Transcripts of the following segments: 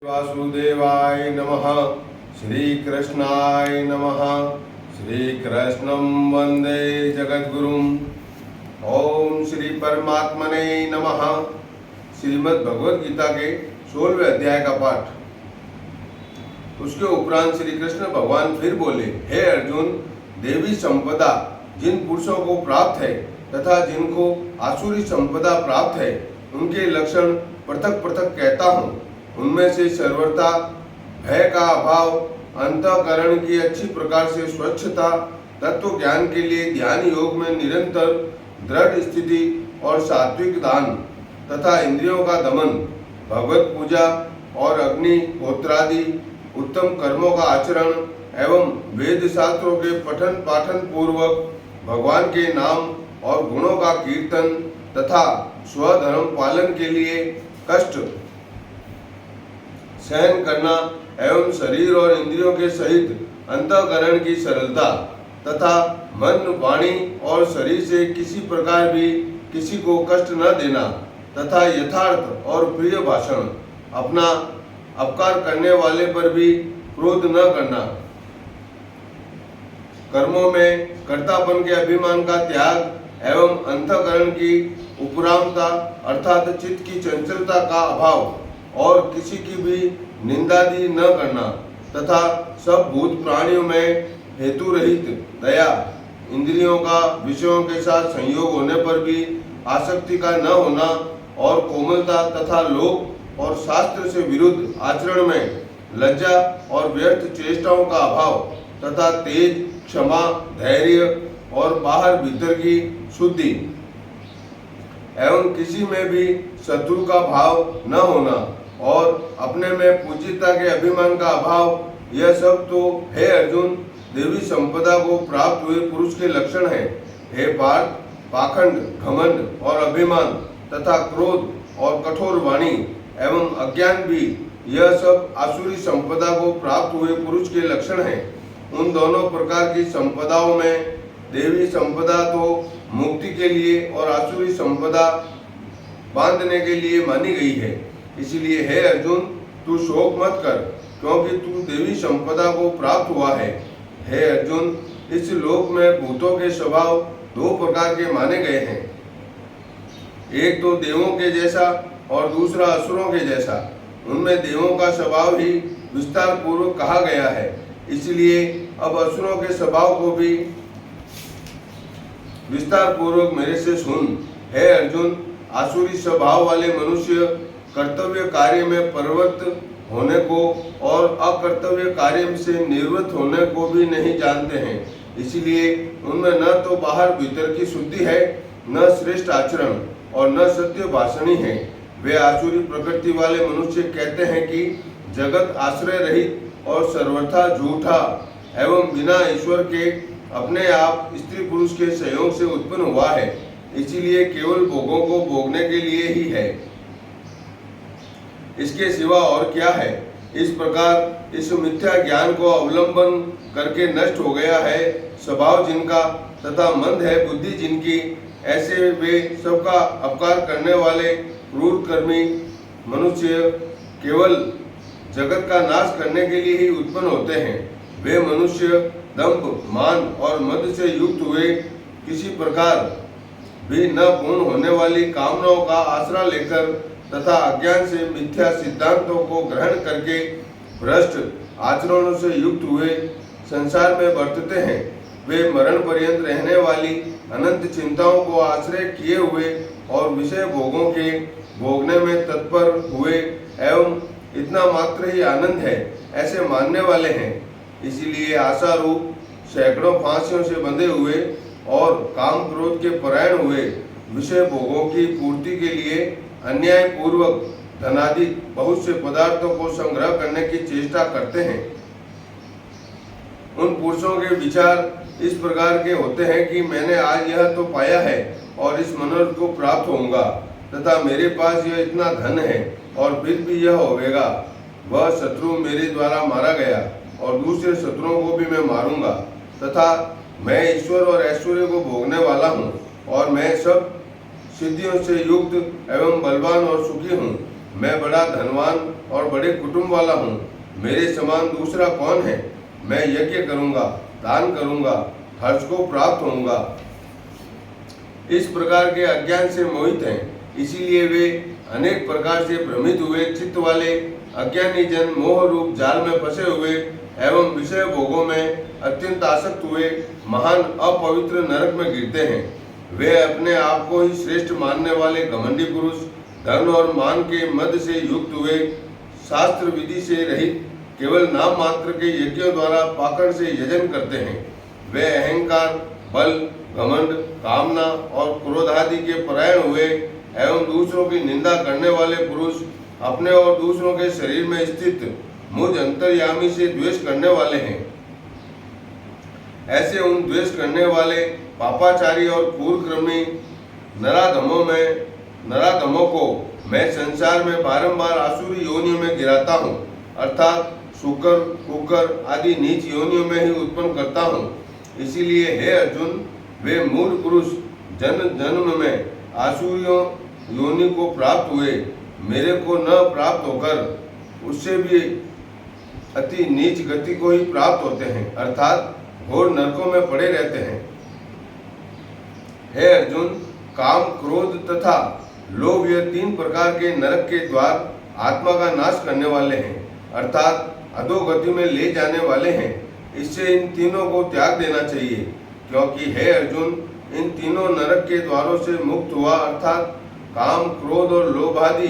वासुदेवाय नमः। श्री कृष्णाय नमः। श्री कृष्णं वंदे जगद्गुरुम्। ओम श्री परमात्मने नमः। श्रीमद् भगवद गीता के 16वें अध्याय का पाठ। उसके उपरांत श्री कृष्ण भगवान फिर बोले, हे अर्जुन, देवी संपदा जिन पुरुषों को प्राप्त है तथा जिनको आसुरी संपदा प्राप्त है, उनके लक्षण पृथक पृथक कहता हूँ। उनमें से सर्वथा भय का अभाव, अंतःकरण की अच्छी प्रकार से स्वच्छता, तत्व ज्ञान के लिए ध्यान योग में निरंतर दृढ़ स्थिति और सात्विक दान तथा इंद्रियों का दमन, भगवत पूजा और अग्नि होत्रादि उत्तम कर्मों का आचरण एवं वेद शास्त्रों के पठन पाठन पूर्वक भगवान के नाम और गुणों का कीर्तन तथा स्वधर्म पालन के लिए कष्ट सहन करना एवं शरीर और इंद्रियों के सहित अंतःकरण की सरलता तथा मन, वाणी और शरीर से किसी प्रकार भी किसी को कष्ट न देना तथा यथार्थ और प्रिय भाषण, अपना अपकार करने वाले पर भी क्रोध न करना, कर्मों में कर्तापन के अभिमान का त्याग एवं अंतःकरण की उपरामता अर्थात चित्त की चंचलता का अभाव और किसी की भी निंदादि न करना तथा सब भूत प्राणियों में हेतु रहित दया, इंद्रियों का विषयों के साथ संयोग होने पर भी आसक्ति का न होना और कोमलता तथा लोभ और शास्त्र से विरुद्ध आचरण में लज्जा और व्यर्थ चेष्टाओं का अभाव तथा तेज, क्षमा, धैर्य और बाहर भीतर की शुद्धि एवं किसी में भी शत्रु का भाव न होना और अपने में पूज्यता के अभिमान का अभाव, यह सब तो हे अर्जुन देवी संपदा को प्राप्त हुए पुरुष के लक्षण हैं। हे पार्थ, पाखंड, घमंड और अभिमान तथा क्रोध और कठोर वाणी एवं अज्ञान भी यह सब आसुरी संपदा को प्राप्त हुए पुरुष के लक्षण हैं। उन दोनों प्रकार की संपदाओं में देवी संपदा तो मुक्ति के लिए और आसुरी संपदा बांधने के लिए मानी गई है। इसलिए हे अर्जुन, तू शोक मत कर, क्योंकि तू देवी संपदा को प्राप्त हुआ है। हे अर्जुन, इस लोक में भूतों के स्वभाव दो प्रकार के माने गए हैं, एक तो देवों के जैसा और दूसरा असुरों के जैसा। उनमें देवों का स्वभाव ही विस्तार पूर्वक कहा गया है, इसलिए अब असुरों के स्वभाव को भी विस्तार पूर्वक मेरे से सुन। हे अर्जुन, आसुरी स्वभाव वाले मनुष्य कर्तव्य कार्य में प्रवृत्त होने को और अकर्तव्य कार्य से निवृत्त होने को भी नहीं जानते हैं। इसलिए उनमें न तो बाहर भीतर की शुद्धि है, न श्रेष्ठ आचरण और न सत्य भाषणी है। वे आसुरी प्रकृति वाले मनुष्य कहते हैं कि जगत आश्रय रहित और सर्वथा झूठा एवं बिना ईश्वर के अपने आप स्त्री पुरुष के संयोग से उत्पन्न हुआ है, इसीलिए केवल भोगों को भोगने के लिए ही है, इसके सिवा और क्या है। इस प्रकार इस मिथ्या ज्ञान को अवलंबन करके नष्ट हो गया है स्वभाव जिनका तथा मंद है बुद्धि जिनकी, ऐसे वे सबका अपकार करने वाले क्रूर कर्मी मनुष्य केवल जगत का नाश करने के लिए ही उत्पन्न होते हैं। वे मनुष्य दंभ, मान और मद से युक्त हुए किसी प्रकार भी न पूर्ण होने वाली कामनाओं का आसरा लेकर तथा अज्ञान से मिथ्या सिद्धांतों को ग्रहण करके भ्रष्ट आचरणों से युक्त हुए संसार में बरतते हैं। वे मरण पर्यंत रहने वाली अनंत चिंताओं को आश्रय किए हुए और विषय भोगों के भोगने में तत्पर हुए एवं इतना मात्र ही आनंद है ऐसे मानने वाले हैं। इसीलिए आशा रूप सैकड़ों फांसियों से बंधे हुए और काम क्रोध के परायण हुए विषय भोगों की पूर्ति के लिए अन्याय पूर्वक धनादि बहुत से पदार्थों को संग्रह करने की चेष्टा करते हैं। उन पुरुषों के विचार इस प्रकार के होते हैं कि मैंने आज यह तो पाया है और इस मनोरथ को प्राप्त होऊंगा तथा मेरे पास यह इतना धन है और फिर भी यह होवेगा। वह शत्रु मेरे द्वारा मारा गया और दूसरे शत्रुओं को भी मैं मारूंगा तथा मैं ईश्वर और ऐश्वर्य को भोगने वाला हूँ और मैं सब सिद्धियों से युक्त एवं बलवान और सुखी हूँ। मैं बड़ा धनवान और बड़े कुटुंब वाला हूँ, मेरे समान दूसरा कौन है। मैं यज्ञ करूँगा, दान करूँगा, हर्ष को प्राप्त होऊंगा। इस प्रकार के अज्ञान से मोहित हैं, इसीलिए वे अनेक प्रकार से भ्रमित हुए चित्त वाले अज्ञानी जन मोह रूप जाल में फंसे हुए एवं विषय भोगों में अत्यंत आसक्त हुए महान अपवित्र नरक में गिरते हैं। वे अपने आप को ही श्रेष्ठ मानने वाले घमंडी पुरुष धन और मान के मद से युक्त हुए, शास्त्र विधि से रहित केवल नाम मात्र के यज्ञों द्वारा पाखंड से यजन करते हैं। वे अहंकार, बल, घमंड, कामना और क्रोध आदि के परायण हुए एवं दूसरों की निंदा करने वाले पुरुष अपने और दूसरों के शरीर में स्थित मुझ अंतर्यामी से द्वेष करने वाले हैं। ऐसे उन द्वेष करने वाले पापाचारी और पूर्वक्रमी नराधमों को मैं संसार में बारंबार आसुरी योनियों में गिराता हूँ, अर्थात शुकर, कुकर आदि नीच योनियों में ही उत्पन्न करता हूँ। इसीलिए हे अर्जुन, वे मूल पुरुष जन्म में आसुरियों योनि को प्राप्त हुए मेरे को न प्राप्त होकर उससे भी अति नीच गति को ही प्राप्त होते हैं, अर्थात घोर नरकों में पड़े रहते हैं। हे अर्जुन, काम, क्रोध तथा लोभ यह तीन प्रकार के नरक के द्वार आत्मा का नाश करने वाले हैं, अर्थात अधोगति में ले जाने वाले हैं। इससे इन तीनों को त्याग देना चाहिए, क्योंकि हे अर्जुन, इन तीनों नरक के द्वारों से मुक्त हुआ अर्थात काम, क्रोध और लोभ आदि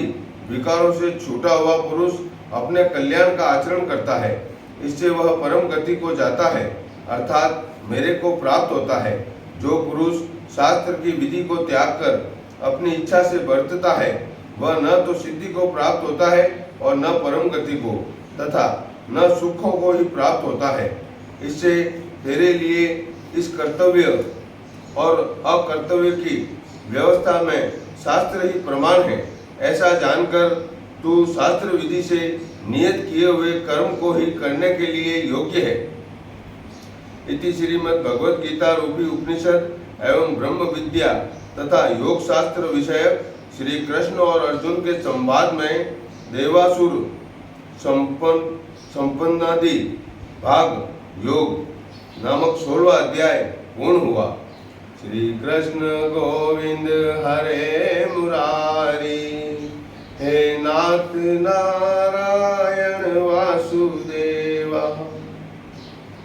विकारों से छूटा हुआ पुरुष अपने कल्याण का आचरण करता है। इससे वह परम गति को जाता है, अर्थात मेरे को प्राप्त होता है। जो पुरुष शास्त्र की विधि को त्याग कर अपनी इच्छा से बरतता है, वह न तो सिद्धि को प्राप्त होता है और न परम गति को तथा न सुखों को ही प्राप्त होता है। इससे तेरे लिए इस कर्तव्य और अकर्तव्य की व्यवस्था में शास्त्र ही प्रमाण है, ऐसा जानकर तू शास्त्र विधि से नियत किए हुए कर्म को ही करने के लिए योग्य है। इति श्रीमद् भगवद गीता रूपी उपनिषद एवं ब्रह्म विद्या तथा योग शास्त्र विषयक श्री कृष्ण और अर्जुन के संवाद में देवासुर संपन्नादि भाग योग नामक 16वां अध्याय पूर्ण हुआ। श्री कृष्ण गोविंद हरे मुरारी, हे नाथ नारायण वासुदेव।